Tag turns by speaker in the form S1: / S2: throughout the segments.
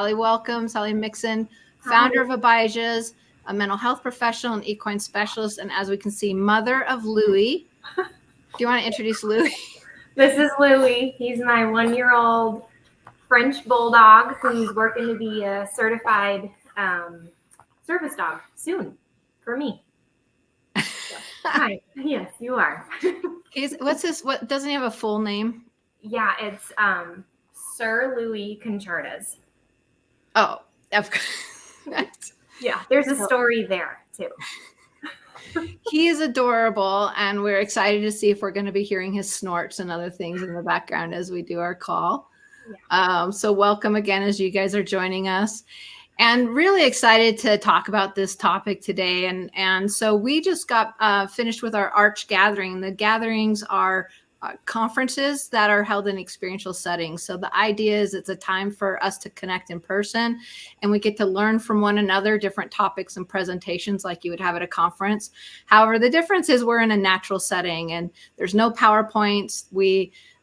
S1: Sally. Welcome, Sally Mixon, founder of Abijah's, a mental health professional and equine specialist, and as we can see, mother of Louie. Do you want to introduce Louie?
S2: This is Louie. He's my 1-year-old French bulldog who's working to be a certified service dog soon for me. Hi. Yes, you are.
S1: What doesn't he have a full name?
S2: Yeah, it's Sir Louis Conchardas.
S1: Oh, of course.
S2: Yeah, there's a story there too.
S1: He is adorable, and we're excited to see if we're going to be hearing his snorts and other things in the background as we do our call. Yeah. So welcome again as you guys are joining us, and really excited to talk about this topic today. And so we just got finished with our Arch gathering. The gatherings are conferences that are held in experiential settings. So the idea is it's a time for us to connect in person, and we get to learn from one another different topics and presentations like you would have at a conference. However, the difference is we're in a natural setting and there's no PowerPoints.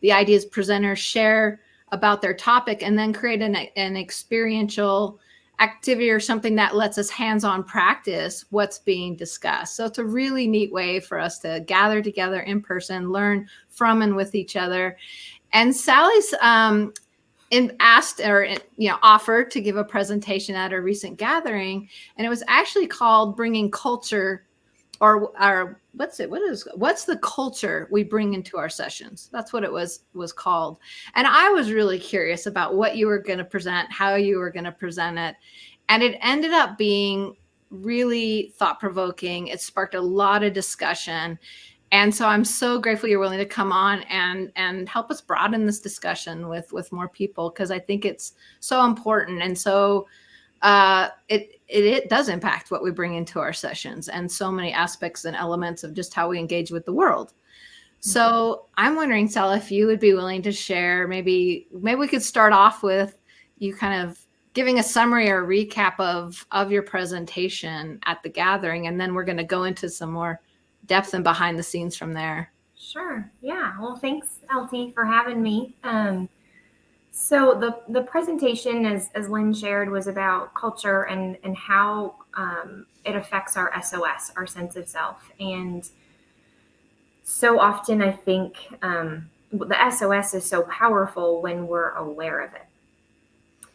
S1: The idea is presenters share about their topic and then create an experiential activity or something that lets us hands-on practice what's being discussed. So it's a really neat way for us to gather together in person, learn from and with each other. And Sally's offered to give a presentation at a recent gathering, and it was actually called Bringing Culture, or what's the culture we bring into our sessions? That's what it was called. And I was really curious about what you were going to present, how you were going to present it. And it ended up being really thought-provoking. It sparked a lot of discussion. And so I'm so grateful you're willing to come on and help us broaden this discussion with more people, because I think it's so important. And so it does impact what we bring into our sessions and so many aspects and elements of just how we engage with the world. So I'm wondering, Sally, if you would be willing to share, maybe we could start off with you kind of giving a summary or a recap of your presentation at the gathering, and then we're going to go into some more depth and behind the scenes from there.
S2: Sure. Yeah. Well, thanks, LT, for having me. So the presentation, as Lynn shared, was about culture and how it affects our SOS, our sense of self. And so often I think the SOS is so powerful when we're aware of it.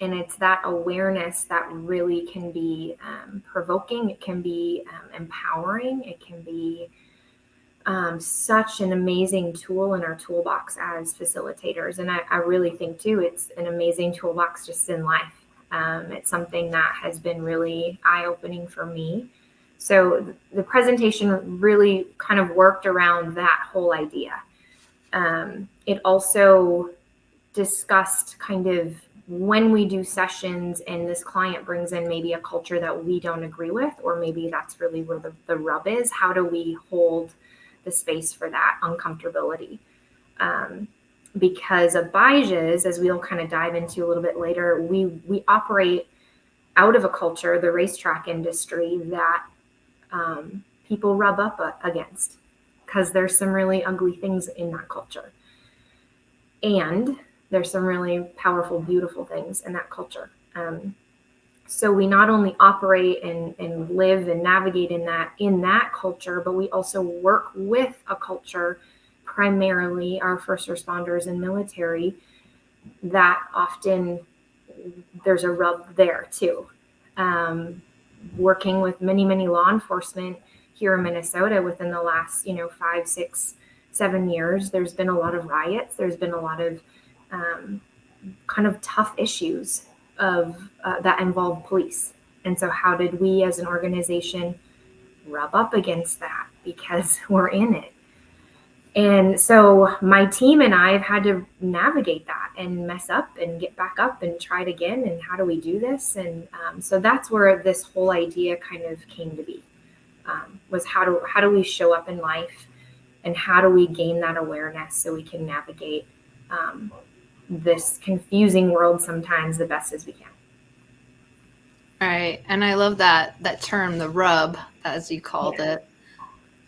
S2: And it's that awareness that really can be provoking. It can be empowering. It can be such an amazing tool in our toolbox as facilitators. And I really think too, it's an amazing toolbox just in life. It's something that has been really eye-opening for me. So the presentation really kind of worked around that whole idea. It also discussed kind of when we do sessions and this client brings in maybe a culture that we don't agree with, or maybe that's really where the rub is. How do we hold the space for that uncomfortability? Because Abijah's, as we'll kind of dive into a little bit later, we operate out of a culture, the racetrack industry, that people rub up against, because there's some really ugly things in that culture. And there's some really powerful, beautiful things in that culture. So we not only operate and live and navigate in that culture, but we also work with a culture, primarily our first responders and military, that often there's a rub there too. Working with many, many law enforcement here in Minnesota within the last 5, 6, 7 years, there's been a lot of riots. There's been a lot of kind of tough issues that involve police. And so how did we as an organization rub up against that? Because we're in it. And so my team and I have had to navigate that and mess up and get back up and try it again. And how do we do this? And so that's where this whole idea kind of came to be, was how do we show up in life, and how do we gain that awareness so we can navigate this confusing world sometimes the best as we can.
S1: All right. And I love that term, the rub, as you called it.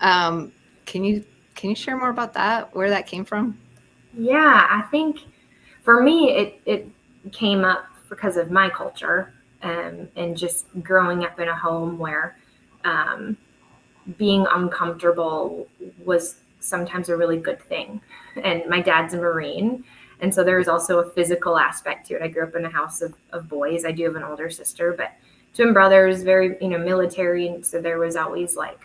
S1: Can you share more about that, where that came from?
S2: Yeah, I think for me, it came up because of my culture, and just growing up in a home where being uncomfortable was sometimes a really good thing. And my dad's a Marine. And so there was also a physical aspect to it. I grew up in a house of boys. I do have an older sister, but twin brothers, very, military. And so there was always like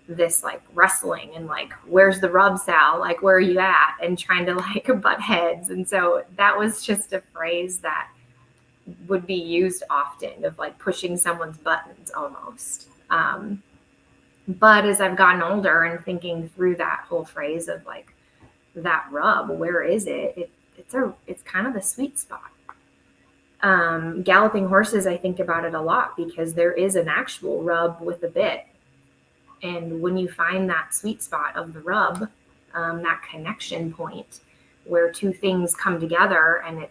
S2: this like wrestling and like, where's the rub, Sal? Like, where are you at? And trying to like butt heads. And so that was just a phrase that would be used often, of like pushing someone's buttons almost. But as I've gotten older and thinking through that whole phrase of like that rub, where is it? It's kind of the sweet spot. Galloping horses, I think about it a lot because there is an actual rub with a bit. And when you find that sweet spot of the rub, that connection point where two things come together, and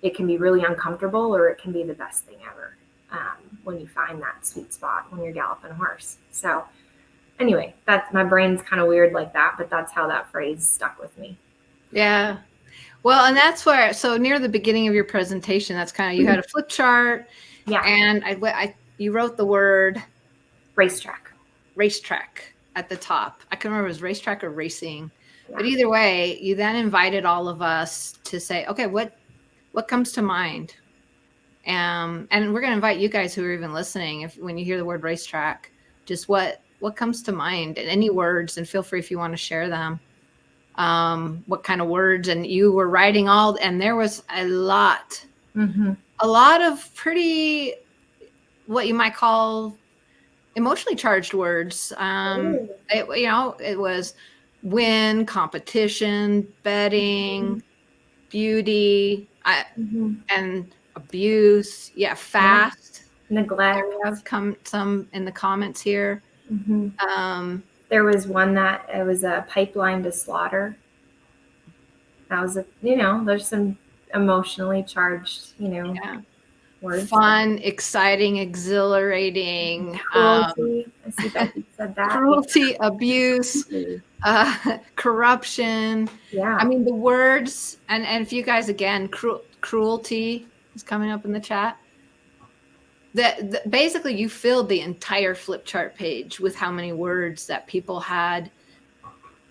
S2: it can be really uncomfortable or it can be the best thing ever, when you find that sweet spot when you're galloping a horse. So anyway, that's, my brain's kind of weird like that, but that's how that phrase stuck with me.
S1: Yeah. Well, and that's where, so near the beginning of your presentation, that's kind of, you had a flip chart.
S2: Yeah.
S1: And you wrote the word
S2: racetrack
S1: at the top. I can remember it was racetrack or racing. Yeah. But either way, you then invited all of us to say, okay, what comes to mind? And we're going to invite you guys who are even listening, when you hear the word racetrack, just what comes to mind, and any words, and feel free if you want to share them. What kind of words? And you were writing and there was a lot of pretty, what you might call emotionally charged words. It was win, competition, betting, beauty, and abuse. Yeah. Fast.
S2: Neglect.
S1: There have come some in the comments here.
S2: There was one that it was a pipeline to slaughter. That was there's some emotionally charged, words.
S1: Fun, exciting, exhilarating.
S2: Cruelty. I see that you said that.
S1: Cruelty, abuse, corruption.
S2: Yeah.
S1: I mean, the words, and if you guys, again, cruelty is coming up in the chat. Basically, you filled the entire flip chart page with how many words that people had.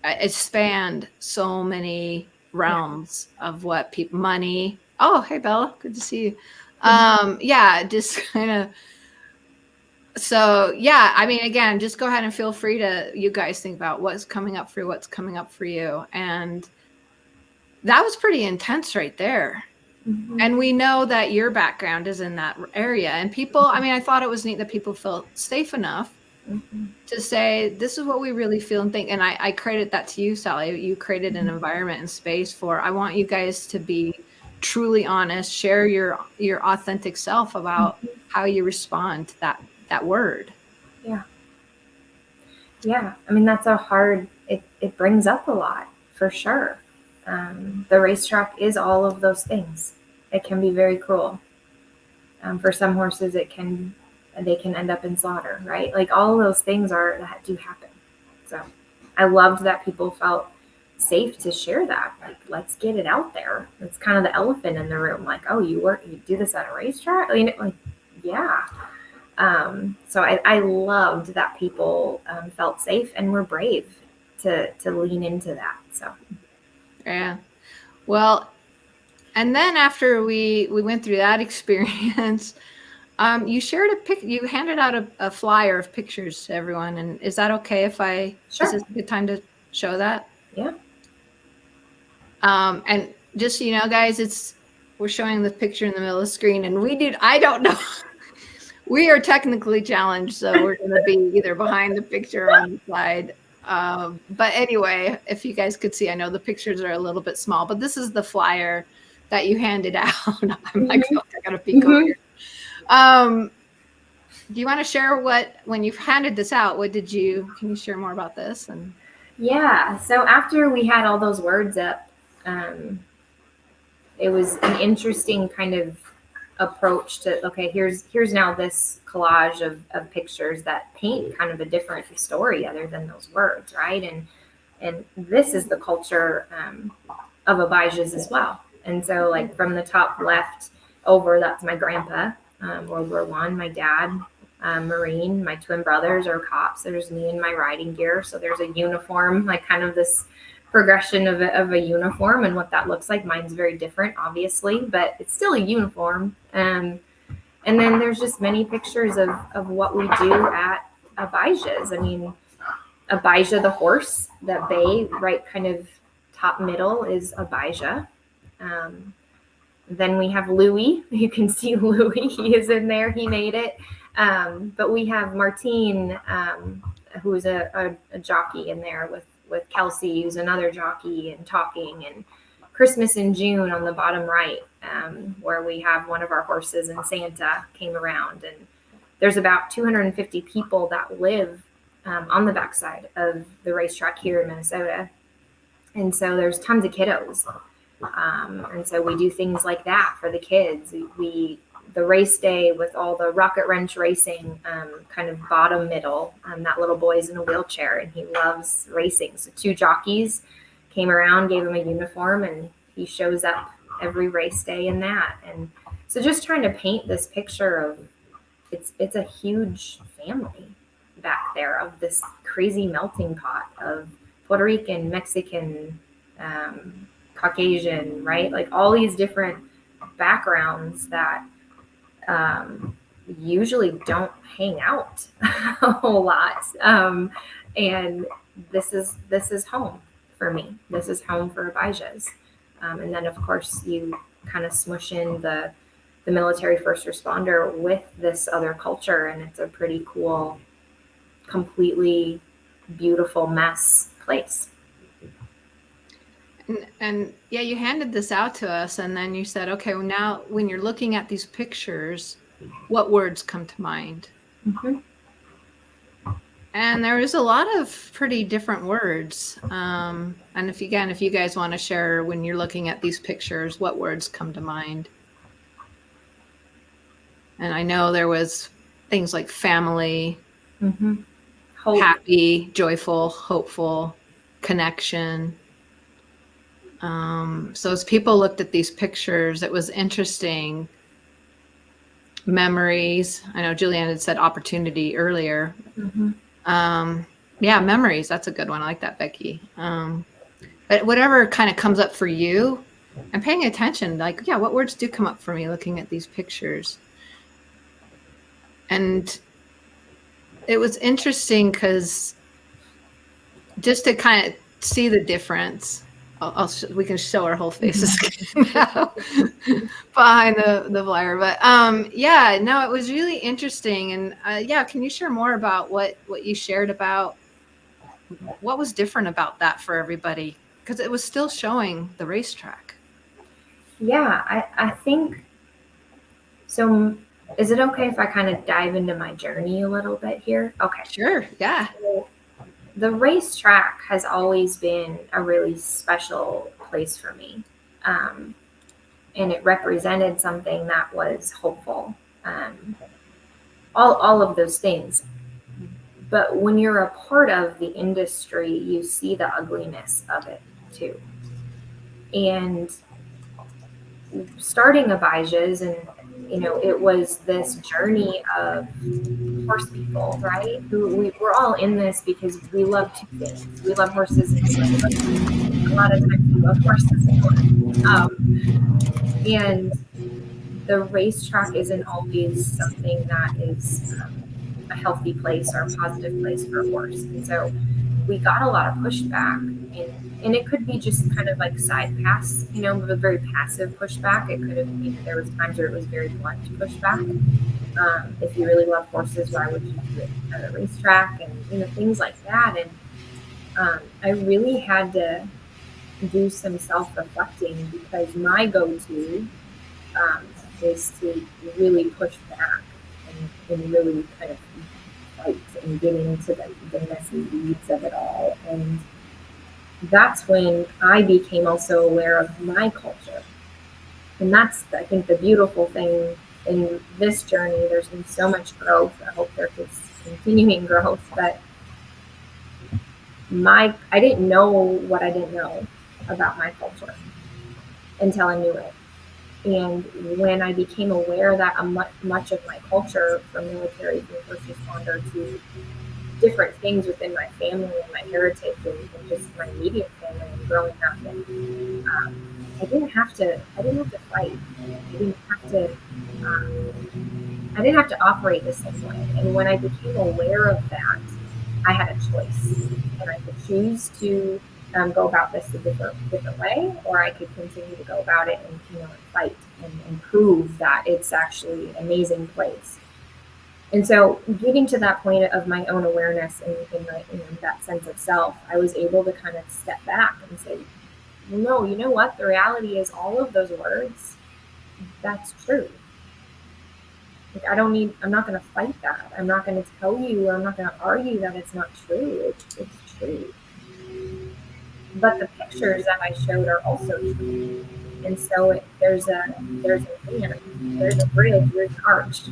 S1: It spanned so many realms of what people, money. Oh, hey, Bella, good to see you. Just kind of. So, yeah, I mean, again, just go ahead and feel free to, you guys think about what's coming up for you. And that was pretty intense right there. And we know that your background is in that area, and people, I mean, I thought it was neat that people felt safe enough to say, this is what we really feel and think. And I credit that to you, Sally. You created an environment and space for, I want you guys to be truly honest, share your authentic self about how you respond to that word.
S2: Yeah. Yeah. I mean, that's it brings up a lot for sure. The racetrack is all of those things. It can be very cruel. For some horses, they can end up in slaughter, right? Like all of those things that do happen. So I loved that people felt safe to share that. Like, let's get it out there. It's kind of the elephant in the room. Like, oh, you do this at a racetrack? Yeah. So I loved that people felt safe and were brave to lean into that. So.
S1: Yeah. Well, and then after we went through that experience, you shared you handed out a flyer of pictures to everyone. And is that okay if
S2: Sure.
S1: Is this a good time to show that?
S2: Yeah.
S1: And just so you know, guys, we're showing the picture in the middle of the screen, and I don't know. We are technically challenged, so we're going to be either behind the picture or on the side. But anyway, if you guys could see, I know the pictures are a little bit small, but this is the flyer that you handed out. I'm like, I got to peek over here. Do you want to share when you handed this out, can you share more about this? And
S2: yeah, so after we had all those words up, it was an interesting kind of approach to, okay, here's now this collage of pictures that paint kind of a different story other than those words, right? And this is the culture of Abijah's as well. And so, like, from the top left, over. That's my grandpa, World War I, my dad, Marine, my twin brothers are cops. There's me in my riding gear. So there's a uniform, like kind of this progression of a uniform and what that looks like. Mine's very different, obviously, but it's still a uniform. And then there's just many pictures of what we do at Abijah's. I mean, Abijah the horse, that bay right kind of top middle is Abijah. Then we have Louis. You can see Louis. He is in there. He made it. But we have Martine, who is a jockey in there with Kelsey, who's another jockey and talking, and Christmas in June on the bottom right, where we have one of our horses and Santa came around. And there's about 250 people that live on the backside of the racetrack here in Minnesota. And so there's tons of kiddos. And so we do things like that for the kids. The race day with all the rocket wrench racing, kind of bottom middle, that little boy's in a wheelchair and he loves racing. So 2 jockeys came around, gave him a uniform, and he shows up every race day in that. And so just trying to paint this picture of it's a huge family back there, of this crazy melting pot of Puerto Rican, Mexican, Caucasian, right? Like all these different backgrounds that usually don't hang out a whole lot. And this is home for me. This is home for Abijah's. And then of course you kind of smush in the military first responder with this other culture, and it's a pretty cool, completely beautiful mess place.
S1: And yeah, you handed this out to us, and then you said, okay, well, now when you're looking at these pictures, what words come to mind?
S2: Mm-hmm.
S1: And there is a lot of pretty different words. And if you guys want to share, when you're looking at these pictures, what words come to mind? And I know there was things like family,
S2: Mm-hmm.
S1: happy, joyful, hopeful, connection. So as people looked at these pictures, it was interesting. Memories. I know Julianne had said opportunity earlier.
S2: Mm-hmm.
S1: Yeah, memories. That's a good one. I like that, Becky. But whatever kind of comes up for you, I'm paying attention. Like, yeah, what words do come up for me looking at these pictures? And it was interesting because just to kind of see the difference, we can show our whole faces now behind the flyer. But yeah, no, it was really interesting. And yeah, can you share more about what you shared about what was different about that for everybody? Because it was still showing the racetrack.
S2: Yeah, I think so. Is it okay if I kind of dive into my journey a little bit here? Okay.
S1: Sure. Yeah.
S2: So the racetrack has always been a really special place for me. And it represented something that was hopeful. All of those things. But when you're a part of the industry, you see the ugliness of it too. And starting Abijah's, and it was this journey of horse people, right? We're all in this because we love 2 things. We love horses and a lot of times we love horses and the racetrack isn't always something that is a healthy place or a positive place for a horse. And so we got a lot of pushback, and it could be just kind of like side pass, a very passive pushback. It could have, there was times where it was very blunt pushback. If you really love horses, why would you do it at a racetrack, and things like that. And I really had to do some self-reflecting, because my go-to is to really push back and really kind of fight and get into the messy weeds of it all. And that's when I became also aware of my culture. And that's, I think, the beautiful thing in this journey. There's been so much growth. I hope there is continuing growth, but I didn't know what I didn't know about my culture until I knew it. And when I became aware that much of my culture, from military to first responder to different things within my family and my heritage and just my immediate family and growing up, and I didn't have to fight. I didn't have to operate the same way. And when I became aware of that, I had a choice, and I could choose to go about this a different way, or I could continue to go about it and and fight and prove that it's actually an amazing place. And so, getting to that point of my own awareness and my, that sense of self, I was able to kind of step back and say, no, you know what? The reality is, all of those words, that's true. Like, I'm not going to fight that. I'm not going to tell you, or I'm not going to argue that it's not true. It's true. But the pictures that I showed are also true. And so there's a bridge, there's an arch,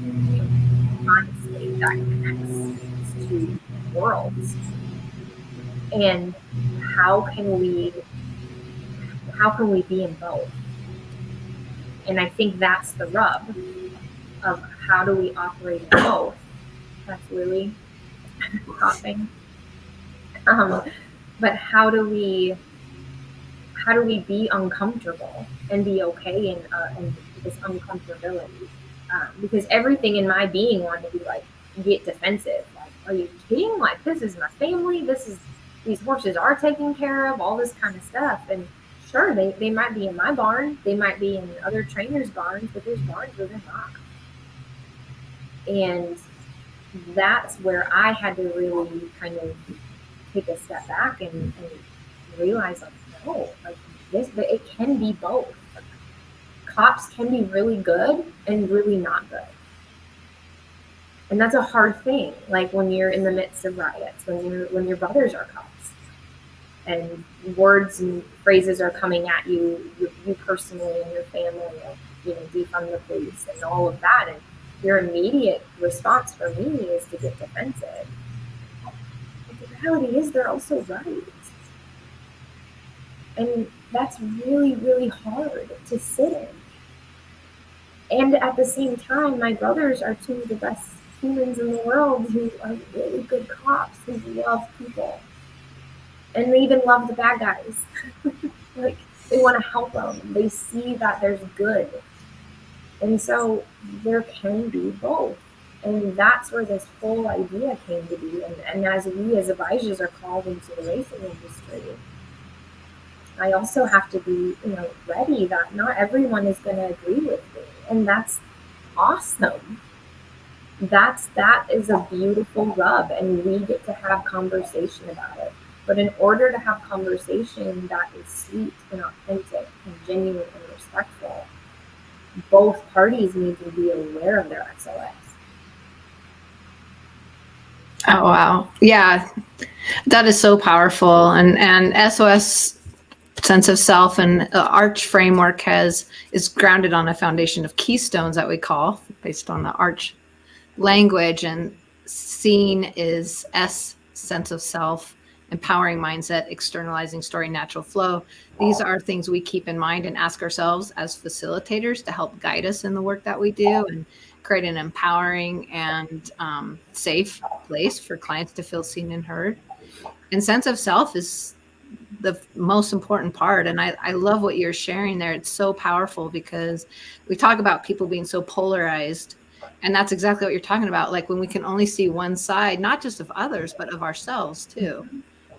S2: honestly, that connects these two worlds. And how can we be in both? And I think that's the rub of how do we operate in both. That's Lily coughing. But how do we be uncomfortable and be okay in this uncomfortability? Because everything in my being wanted to be like, get defensive. Like, are you kidding? Like, this is my family. These horses are taken care of. All this kind of stuff. And sure, they might be in my barn. They might be in other trainers' barns, but there's barns where they're not. And that's where I had to really kind of take a step back and realize, like, no, like this, but it can be both. Cops can be really good and really not good. And that's a hard thing. Like when you're in the midst of riots, when your brothers are cops, and words and phrases are coming at you personally and your family, and defund the police and all of that, and your immediate response for me is to get defensive. But the reality is, they're also right. And that's really, really hard to sit in. And at the same time, my brothers are two of the best humans in the world who are really good cops, who love people. And they even love the bad guys. Like, they want to help them. They see that there's good. And so there can be both. And that's where this whole idea came to be. And as we as Abijahs are called into the racing industry, I also have to be, ready that not everyone is going to agree with me. And that's awesome. That is a beautiful rub, and we get to have conversation about it. But in order to have conversation that is sweet and authentic and genuine and respectful, both parties need to be aware of their SOS.
S1: Oh, wow. Yeah, that is so powerful. And SOS, sense of self, and the arch framework is grounded on a foundation of keystones that we call, based on the arch language. And seen is S, sense of self, empowering mindset, externalizing story, natural flow. These are things we keep in mind and ask ourselves as facilitators to help guide us in the work that we do and create an empowering and safe place for clients to feel seen and heard. And sense of self is the most important part. And I love what you're sharing there. It's so powerful because we talk about people being so polarized. And that's exactly what you're talking about. Like when we can only see one side, not just of others, but of ourselves too.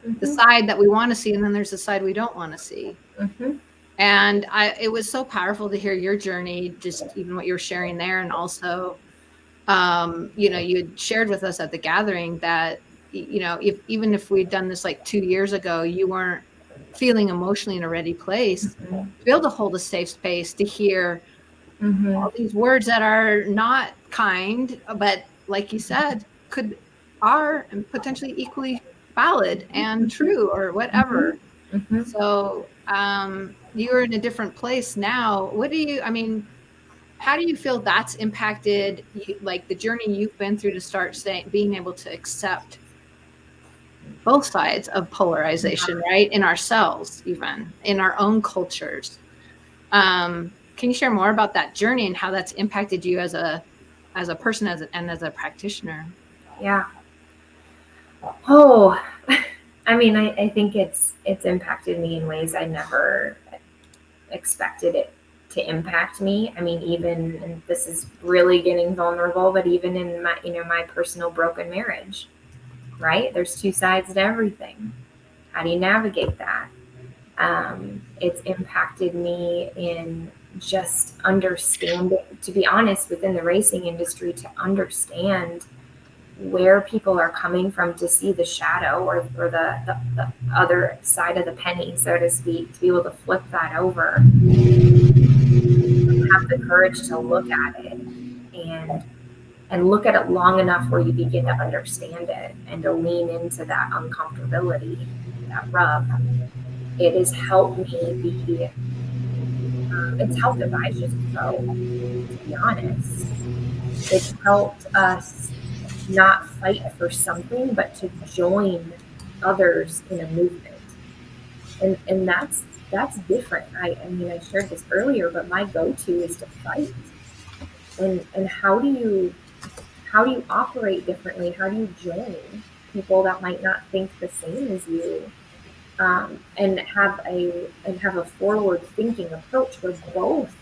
S1: Mm-hmm. The side that we want to see, and then there's the side we don't want to see. Mm-hmm. And it was so powerful to hear your journey, just even what you were sharing there. And also, you had shared with us at the gathering that, even if we'd done this like 2 years ago, you weren't feeling emotionally in a ready place, mm-hmm. to be able to hold a safe space to hear, mm-hmm. all these words that are not kind, but like you said, are potentially equally valid and true or whatever. Mm-hmm. So you're in a different place now. How do you feel that's impacted like the journey you've been through to start being able to accept both sides of polarization, right? In ourselves, even in our own cultures. Can can you share more about that journey and how that's impacted you as a person, and as a practitioner?
S2: Yeah. Oh, I mean, I think it's impacted me in ways I never expected it to impact me. I mean, even, and this is really getting vulnerable, but even in my, my personal broken marriage, right? There's two sides to everything. How do you navigate that? It's impacted me in just understanding, to be honest, within the racing industry, to understand where people are coming from, to see the shadow, or the other side of the penny, so to speak, to be able to flip that over, have the courage to look at it, and look at it long enough where you begin to understand it and to lean into that uncomfortability, that rub. It has helped me be, it's helped Abijah grow, to be honest. It's helped us not fight for something, but to join others in a movement. And that's different. I mean, I shared this earlier, but my go-to is to fight. And how do you operate differently? How do you join people that might not think the same as you? And have a forward thinking approach where both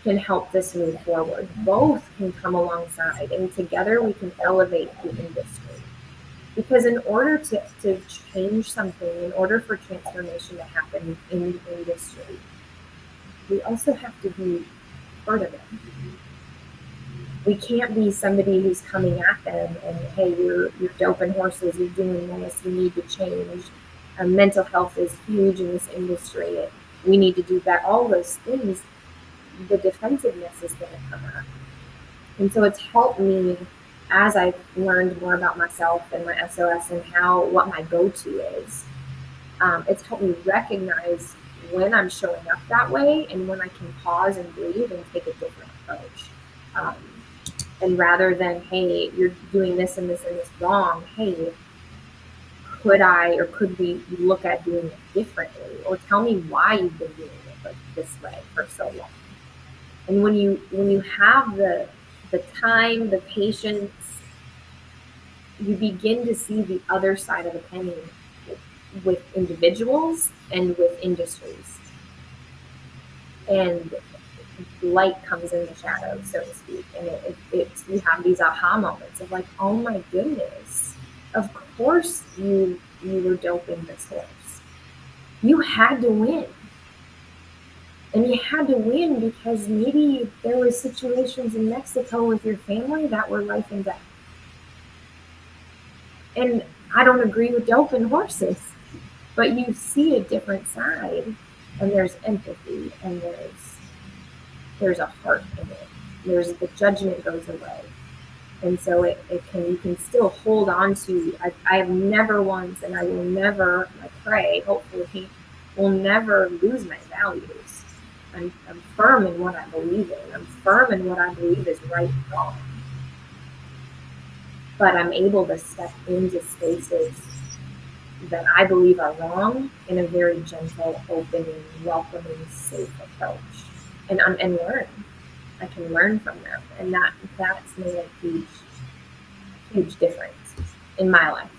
S2: can help this move forward. Both can come alongside, and together we can elevate the industry. Because in order to change something, in order for transformation to happen in the industry, we also have to be part of it. We can't be somebody who's coming at them and, hey, you're doping horses, you're doing this, you need to change. Mental health is huge in this industry. We need to do that. All those things, the defensiveness is going to come up. And so it's helped me, as I've learned more about myself and my SOS and what my go-to is. It's helped me recognize when I'm showing up that way and when I can pause and breathe and take a different approach. And rather than, hey, you're doing this and this and this wrong, hey, could we look at doing it differently? Or tell me why you've been doing it like this way for so long. And when you have the time, the patience, you begin to see the other side of the penny with individuals and with industries. And light comes in the shadows, so to speak. And you have these aha moments of like, oh my goodness, of course you were doping this horse. You had to win. And you had to win because maybe there were situations in Mexico with your family that were life and death. And I don't agree with doping horses, but you see a different side, and there's empathy, and there's a heart in it. There's the judgment goes away. And so you can still hold on to, I have never once, and I will never, I pray, hopefully, will never lose my values. I'm firm in what I believe in. I'm firm in what I believe is right and wrong. But I'm able to step into spaces that I believe are wrong in a very gentle, opening, welcoming, safe approach. And learn. I can learn from them. And that's made a huge difference in my life.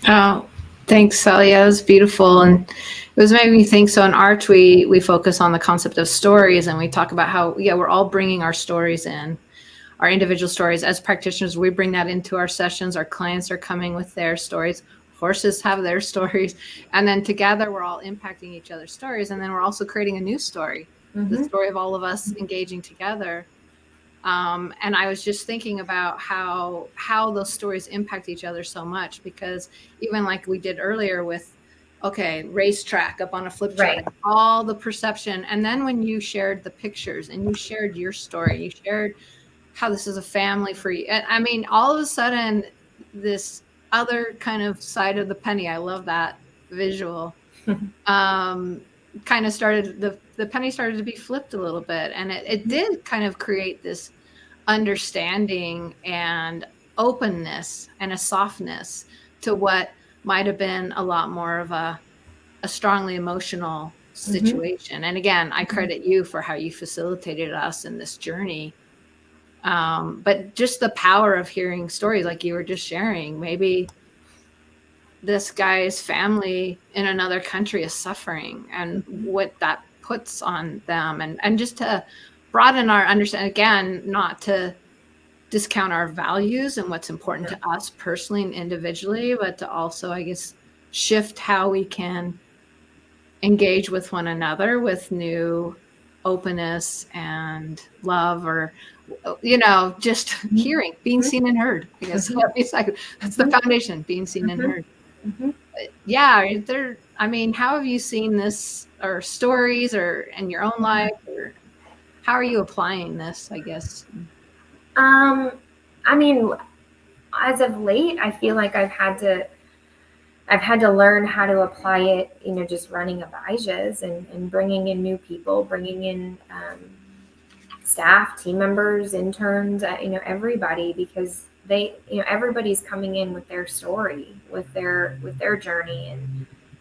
S1: Oh, thanks, Sally. That was beautiful. And it was making me think. So in Arch, we focus on the concept of stories, and we talk about how, we're all bringing our stories in, our individual stories. As practitioners, we bring that into our sessions. Our clients are coming with their stories. Horses have their stories. And then together, we're all impacting each other's stories. And then we're also creating a new story, the story of all of us engaging together. And I was just thinking about how those stories impact each other so much, because even like we did earlier with, racetrack up on a flip chart,
S2: Right.
S1: all the perception. And then when you shared the pictures and you shared your story, you shared how this is a family for you. And I mean, all of a sudden, this other kind of side of the penny, I love that visual, kind of started, the penny started to be flipped a little bit. And it did kind of create this understanding and openness and a softness to what might have been a lot more of a strongly emotional situation. And again, I credit you for how you facilitated us in this journey. But just the power of hearing stories like you were just sharing, maybe this guy's family in another country is suffering and what that puts on them, and just to broaden our understanding, again, not to discount our values and what's important to us personally and individually, but to also, I guess, shift how we can engage with one another with new openness and love, or just hearing, being seen and heard. I guess that's the foundation, being seen and heard. Yeah, how have you seen this, or stories, or in your own life, or how are you applying this, I guess?
S2: I mean, as of late, I feel like I've had to learn how to apply it, just running Abijah's and bringing in new people, bringing in staff, team members, interns, everybody, because everybody's coming in with their story, with their journey,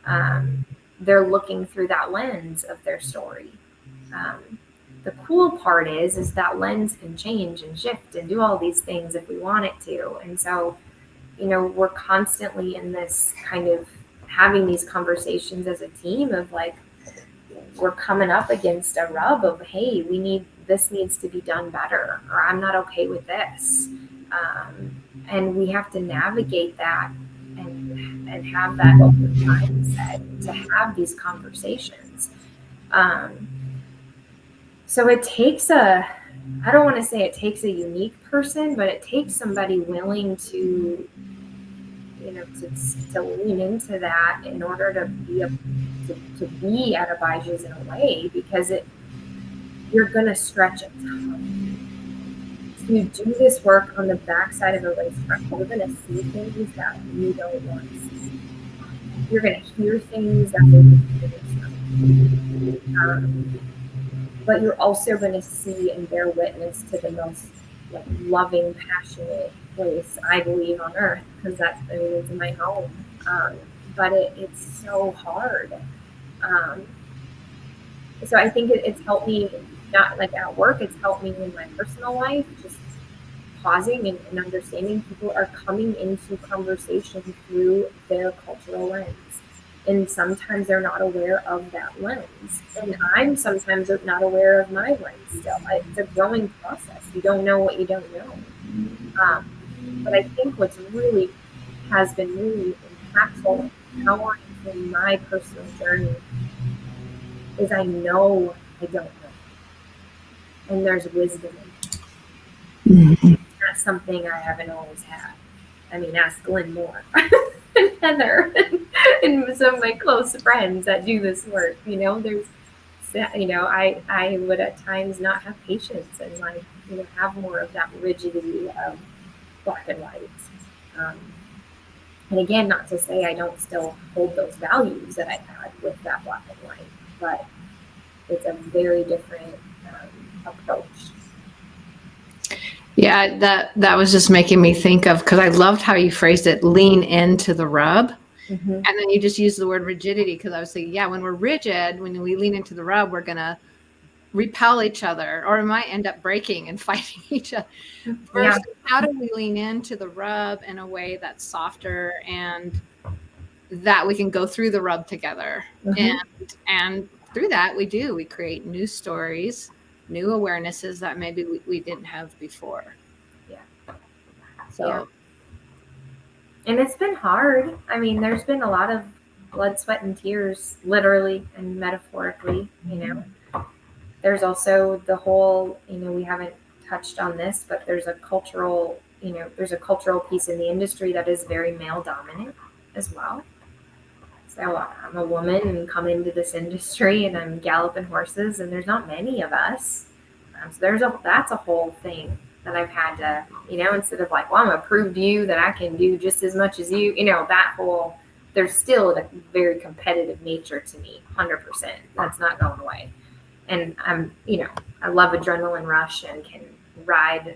S2: and they're looking through that lens of their story. The cool part is that lens can change and shift and do all these things if we want it to. And so, we're constantly in this kind of having these conversations as a team of like, we're coming up against a rub of, hey, this needs to be done better, or I'm not okay with this. And we have to navigate that and have that open mindset to have these conversations. So it takes I don't want to say it takes a unique person, but it takes somebody willing to, to lean into that in order to be at Abijah's in a way, because you're going to stretch a ton. To do this work on the backside of a racetrack, you're going to see things that you don't want to see. You're going to hear things that but you're also going to see and bear witness to the most loving, passionate place, I believe, on earth, because it's my home. But it's so hard. So I think it's helped me, not like at work, it's helped me in my personal life, just pausing and understanding people are coming into conversation through their cultural lens. And sometimes they're not aware of that lens. And I'm sometimes not aware of my lens still. It's a growing process. You don't know what you don't know. But I think what's has been really impactful in my personal journey is I know I don't know. And there's wisdom in it. That's something I haven't always had. I mean, ask Glenn Moore. And Heather and some of my close friends that do this work. I would at times not have patience and have more of that rigidity of black and white. And again, not to say I don't still hold those values that I had with that black and white, but it's a very different approach.
S1: Yeah, that was just making me think of, because I loved how you phrased it, lean into the rub. And then you just used the word rigidity, because I was thinking, when we're rigid, when we lean into the rub, we're going to repel each other, or it might end up breaking and fighting each other. Versus, how do we lean into the rub in a way that's softer, and that we can go through the rub together? And through that, we create new stories, new awarenesses that maybe we didn't have before.
S2: And it's been hard. I mean, there's been a lot of blood, sweat, and tears, literally and metaphorically. There's also the whole, we haven't touched on this, but there's a cultural piece in the industry that is very male dominant as well. So I'm a woman and come into this industry and I'm galloping horses, and there's not many of us. So that's a whole thing that I've had to, instead of like, well, I'm going to prove to you that I can do just as much as you, there's still a very competitive nature to me, 100%. That's not going away. And I'm, I love adrenaline rush and can ride,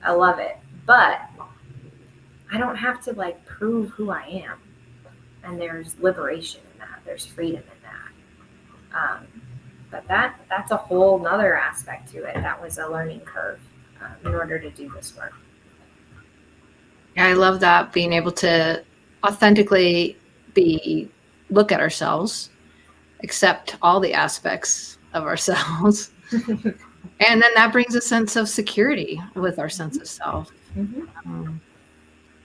S2: I love it. But I don't have to prove who I am. And there's liberation in that. There's freedom in that. But that's a whole nother aspect to it. That was a learning curve in order to do this work.
S1: Yeah, I love that, being able to authentically look at ourselves, accept all the aspects of ourselves. And then that brings a sense of security with our sense of self.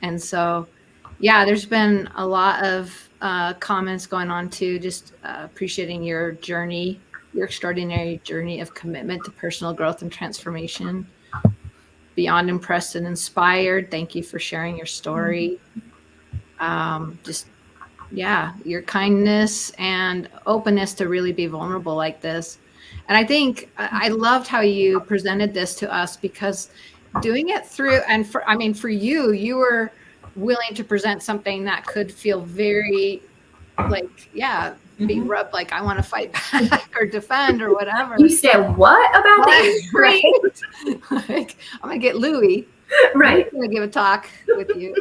S1: And so, yeah, there's been a lot of comments going on too, just appreciating your journey, your extraordinary journey of commitment to personal growth and transformation. Beyond impressed and inspired. Thank you for sharing your story. Just, yeah, your kindness and openness to really be vulnerable like this. And I think I loved how you presented this to us, because doing it through, and for you, you were willing to present something that could feel very like, yeah, be rubbed like I want to fight back or defend or whatever.
S2: You said what about the industry?
S1: Right? Like, I'm gonna get Louie.
S2: Right.
S1: I'm gonna give a talk with you.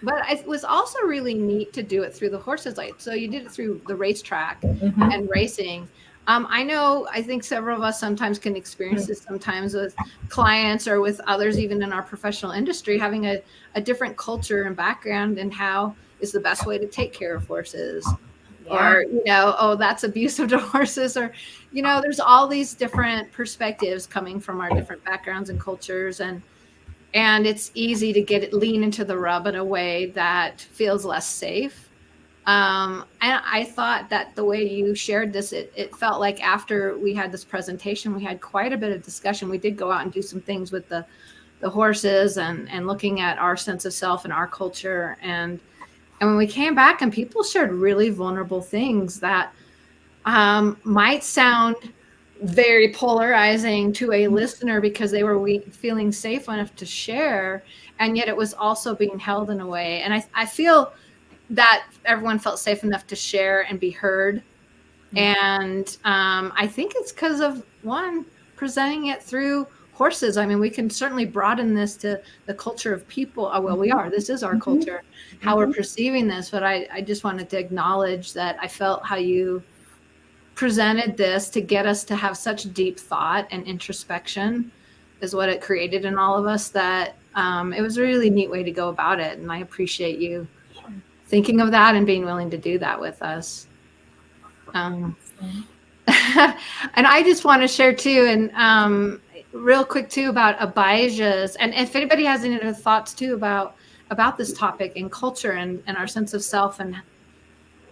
S1: But it was also really neat to do it through the horses. Like, so you did it through the racetrack and racing. I think several of us sometimes can experience this sometimes with clients or with others, even in our professional industry, having a different culture and background, and how is the best way to take care of horses. Yeah. Or, oh, that's abusive to horses, or, there's all these different perspectives coming from our different backgrounds and cultures. And it's easy to lean into the rub in a way that feels less safe. And I thought that the way you shared this, it felt like after we had this presentation, we had quite a bit of discussion. We did go out and do some things with the horses and looking at our sense of self and our culture. And when we came back and people shared really vulnerable things that might sound very polarizing to a listener because they were feeling safe enough to share, and yet it was also being held in a way. And I feel that everyone felt safe enough to share and be heard. And I think it's because of, one, presenting it through horses. I mean, we can certainly broaden this to the culture of people. This is our culture, how we're perceiving this. But I just wanted to acknowledge that I felt how you presented this to get us to have such deep thought and introspection is what it created in all of us, that it was a really neat way to go about it. And I appreciate you thinking of that and being willing to do that with us. And I just want to share too, and real quick too, about Abijah's, and if anybody has any other thoughts too about this topic and culture and our sense of self and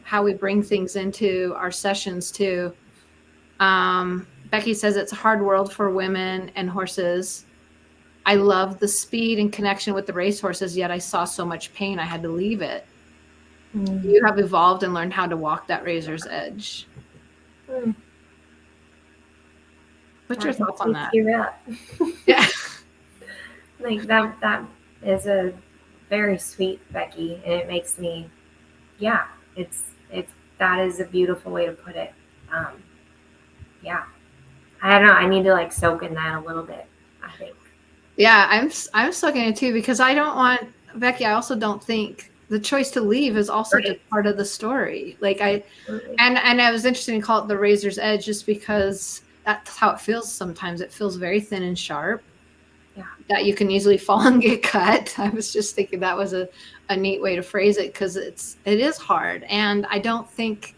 S1: how we bring things into our sessions too. Becky says it's a hard world for women and horses. I love the speed and connection with the race horses, yet I saw so much pain I had to leave it. You have evolved and learned how to walk that razor's edge. What's your thoughts on that? Yeah.
S2: Like that is a very sweet, Becky, and it makes me, that is a beautiful way to put it. I don't know. I need to soak in that a little bit, I think.
S1: Yeah, I'm soaking it too, because I don't want, Becky, I also don't think the choice to leave is also just part of the story. And I was interested in call it the razor's edge, just because that's how it feels sometimes. It feels very thin and sharp. Yeah. That you can easily fall and get cut. I was just thinking that was a neat way to phrase it, because it is hard. And I don't think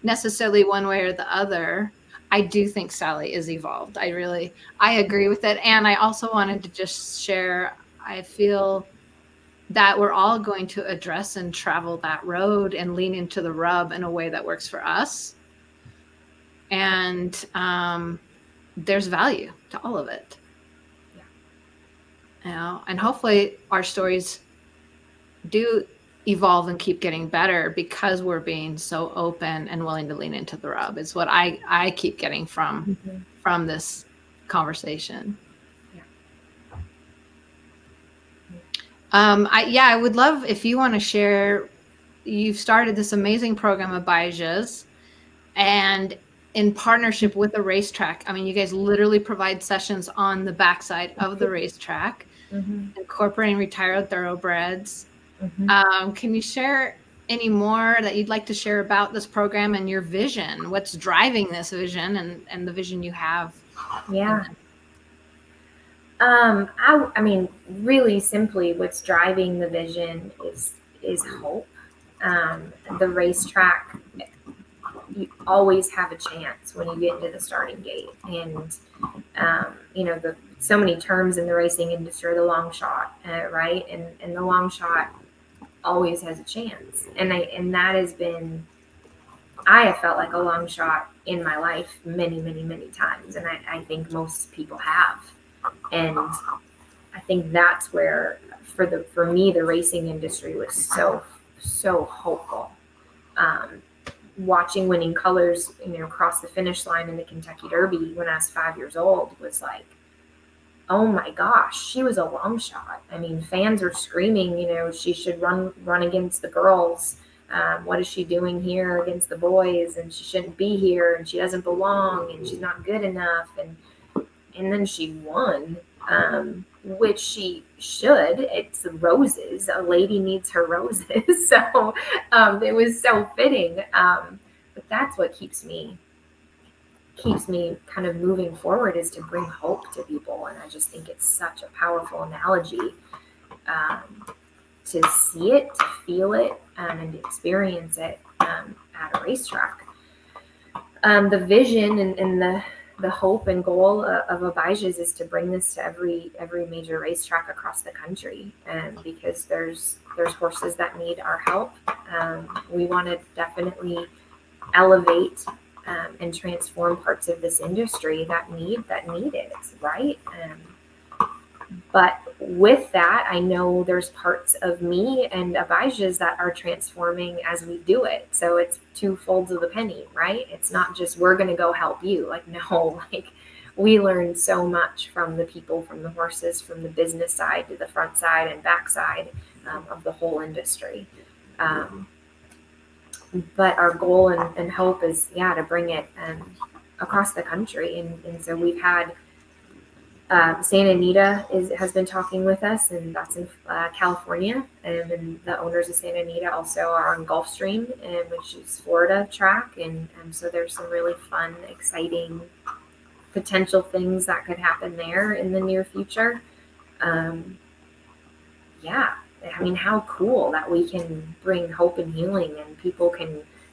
S1: necessarily one way or the other. I do think Sally is evolved. I agree with it. And I also wanted to just share, I feel that we're all going to address and travel that road and lean into the rub in a way that works for us. And there's value to all of it. And hopefully our stories do evolve and keep getting better, because we're being so open and willing to lean into the rub. Is what I keep getting from this conversation. I would love if you want to share. You've started this amazing program, Abijah's, and in partnership with the racetrack. I mean, you guys literally provide sessions on the backside of the racetrack, incorporating retired thoroughbreds. Can you share any more that you'd like to share about this program and your vision? What's driving this vision and the vision you have?
S2: Yeah. I mean, really simply, what's driving the vision is hope. The racetrack, you always have a chance when you get into the starting gate, and the so many terms in the racing industry, the long shot, right? And the long shot always has a chance, and that has been. I have felt like a long shot in my life many, many, many times, and I think most people have. And I think that's where, for me, the racing industry was so hopeful. Um, Watching Winning Colors, cross the finish line in the Kentucky Derby when I was 5 years old was like, oh my gosh, she was a long shot. I mean, fans were screaming, she should run against the girls. What is she doing here against the boys? And she shouldn't be here, and she doesn't belong, and she's not good enough. And then she won, which she should. It's roses. A lady needs her roses. So it was so fitting. But that's what keeps me kind of moving forward, is to bring hope to people. And I just think it's such a powerful analogy, to see it, to feel it, and to experience it at a racetrack. The vision and the hope and goal of Abijah's is to bring this to every major racetrack across the country, because there's horses that need our help. We want to definitely elevate and transform parts of this industry that need it, right? But with that, I know there's parts of me and Abijah's that are transforming as we do it. So it's two folds of the penny, right? It's not just we're going to go help you. Like, no, like we learn so much from the people, from the horses, from the business side to the front side and back side of the whole industry. But our goal and hope is, to bring it across the country. And so we've had Santa Anita has been talking with us, and that's in California. And the owners of Santa Anita also are on Gulfstream, which is Florida track. And so there's some really fun, exciting potential things that could happen there in the near future. I mean, how cool that we can bring hope and healing, and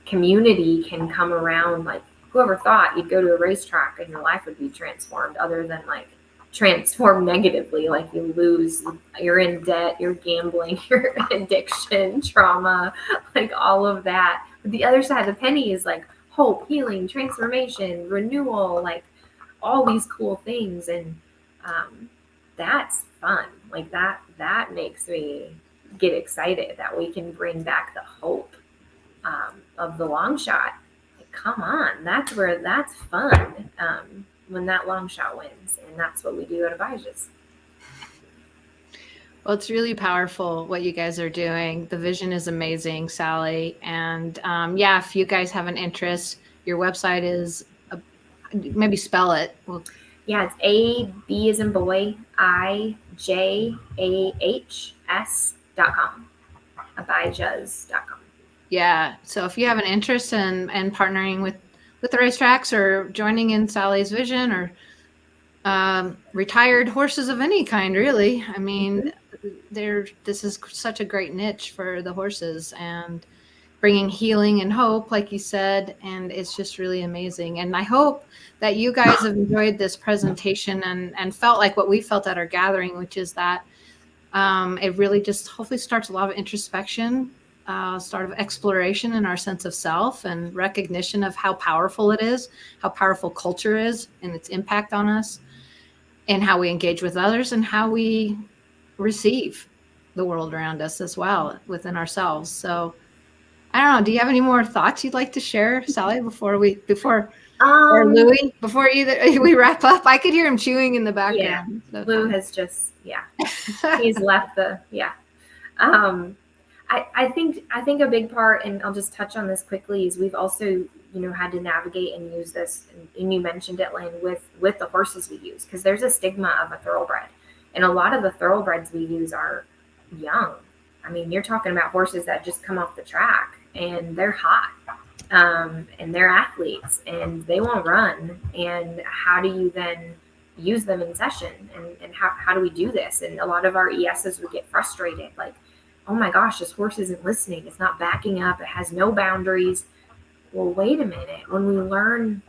S2: community can come around. Like, whoever thought you'd go to a racetrack and your life would be transformed, other than like transform negatively, like you're in debt, you're gambling, you're addiction, trauma, like all of that. But the other side of the penny is like hope, healing, transformation, renewal, like all these cool things. And that's fun. Like that makes me get excited that we can bring back the hope of the long shot. Like, come on, that's fun. When that long shot wins, and that's what we do at Abijah's.
S1: Well, it's really powerful what you guys are doing. The vision is amazing, Sally. And if you guys have an interest, your website is, maybe spell it.
S2: Well, it's AB as in boy, IJAHS.com, Abijahs.com.
S1: Yeah. So if you have an interest in partnering with the racetracks, or joining in Sally's vision, or retired horses of any kind, really. I mean, this is such a great niche for the horses, and bringing healing and hope, like you said, and it's just really amazing. And I hope that you guys have enjoyed this presentation and felt like what we felt at our gathering, which is that it really just hopefully starts a lot of introspection, start of exploration in our sense of self, and recognition of how powerful it is, how powerful culture is and its impact on us, and how we engage with others, and how we receive the world around us as well within ourselves. So I don't know. Do you have any more thoughts you'd like to share, Sally, before or Louie, before we wrap up? I could hear him chewing in the background.
S2: Yeah, so. Lou has just, he's left I think a big part, and I'll just touch on this quickly, is we've also, had to navigate and use this, and you mentioned it, Lynn, with the horses we use, because there's a stigma of a thoroughbred, and a lot of the thoroughbreds we use are young. I mean, you're talking about horses that just come off the track and they're hot, and they're athletes and they won't run. And how do you then use them in session? And how do we do this? And a lot of our ESs would get frustrated, like, oh my gosh, this horse isn't listening. It's not backing up. It has no boundaries. Well, wait a minute. When we learn,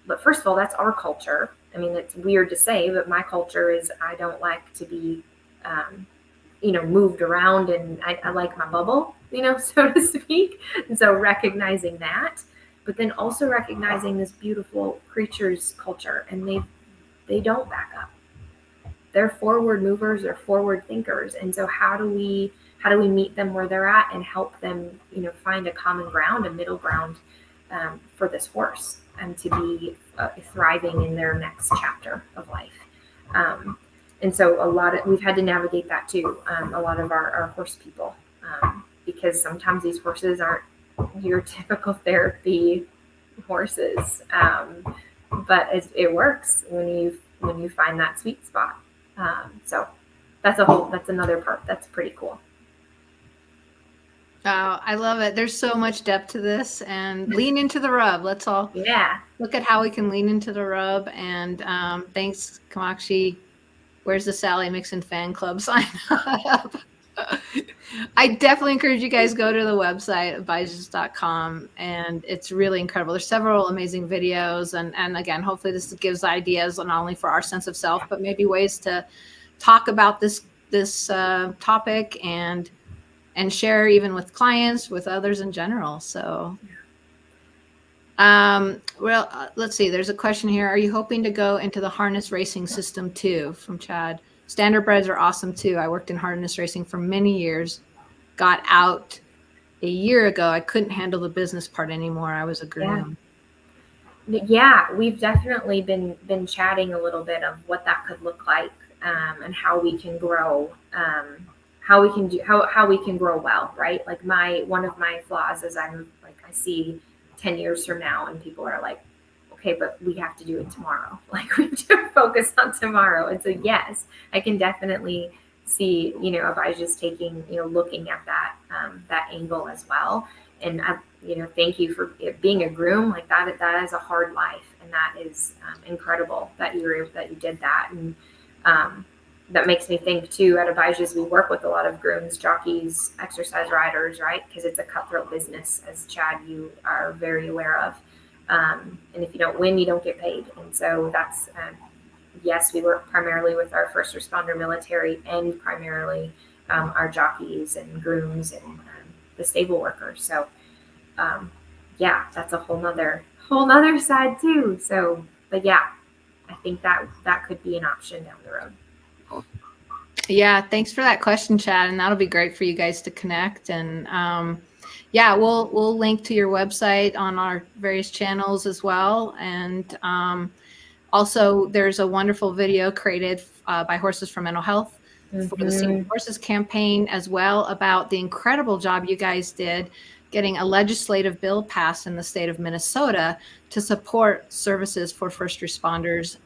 S2: but first of all, that's our culture. I mean, it's weird to say, but my culture is I don't like to be, moved around, and I like my bubble, so to speak. And so recognizing that, but then also recognizing this beautiful creature's culture, and they don't back up. They're forward movers, they're forward thinkers. And so how do we meet them where they're at and help them, find a common ground, a middle ground, for this horse, and to be thriving in their next chapter of life. And so we've had to navigate that too. A lot of our horse people, because sometimes these horses aren't your typical therapy horses. But it works when you find that sweet spot. So that's another part. That's pretty cool.
S1: Oh, I love it. There's so much depth to this, and lean into the rub. Let's all look at how we can lean into the rub. And thanks, Kamakshi. Where's the Sally Mixon fan club sign up? I definitely encourage you guys go to the website, abijahs.com, and it's really incredible. There's several amazing videos, and again, hopefully this gives ideas not only for our sense of self, but maybe ways to talk about this topic and share even with clients, with others in general. So, let's see. There's a question here. Are you hoping to go into the harness racing system too? From Chad. Standardbreds are awesome too. I worked in harness racing for many years. Got out a year ago. I couldn't handle the business part anymore. I was a groom.
S2: Yeah, we've definitely been chatting a little bit of what that could look like, and how we can grow. How we can grow well, right? Like one of my flaws is I see 10 years from now and people are like, okay, but we have to do it tomorrow. Like, we have to focus on tomorrow. And so, yes, I can definitely see, Abijah's taking, looking at that, that angle as well. And thank you for being a groom. Like that is a hard life. And that is incredible that you did that. And, that makes me think too, at Abijah's, we work with a lot of grooms, jockeys, exercise riders, right? Because it's a cutthroat business, as Chad, you are very aware of. And if you don't win, you don't get paid. And so that's, yes, we work primarily with our first responder military, and primarily our jockeys and grooms and the stable workers. So yeah, that's a whole nother side too. So, but yeah, I think that could be an option down the road.
S1: Yeah, thanks for that question, Chad, and that'll be great for you guys to connect. And yeah, we'll link to your website on our various channels as well. And also, there's a wonderful video created by Horses for Mental Health for the Senior Horses campaign as well, about the incredible job you guys did getting a legislative bill passed in the state of Minnesota to support services for first responders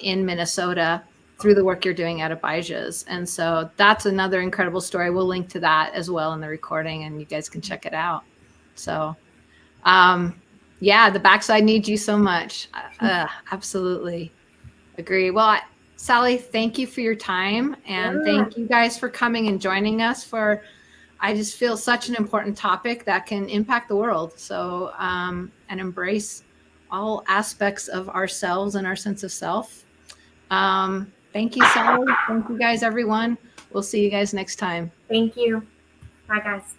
S1: in Minnesota through the work you're doing at Abijah's. And so that's another incredible story. We'll link to that as well in the recording, and you guys can check it out. So, yeah, the backside needs you so much. Absolutely agree. Well, Sally, thank you for your time, and thank you guys for coming and joining us for, I just feel, such an important topic that can impact the world. So, and embrace all aspects of ourselves and our sense of self. Thank you, Sally. Thank you guys, everyone. We'll see you guys next time.
S2: Thank you. Bye, guys.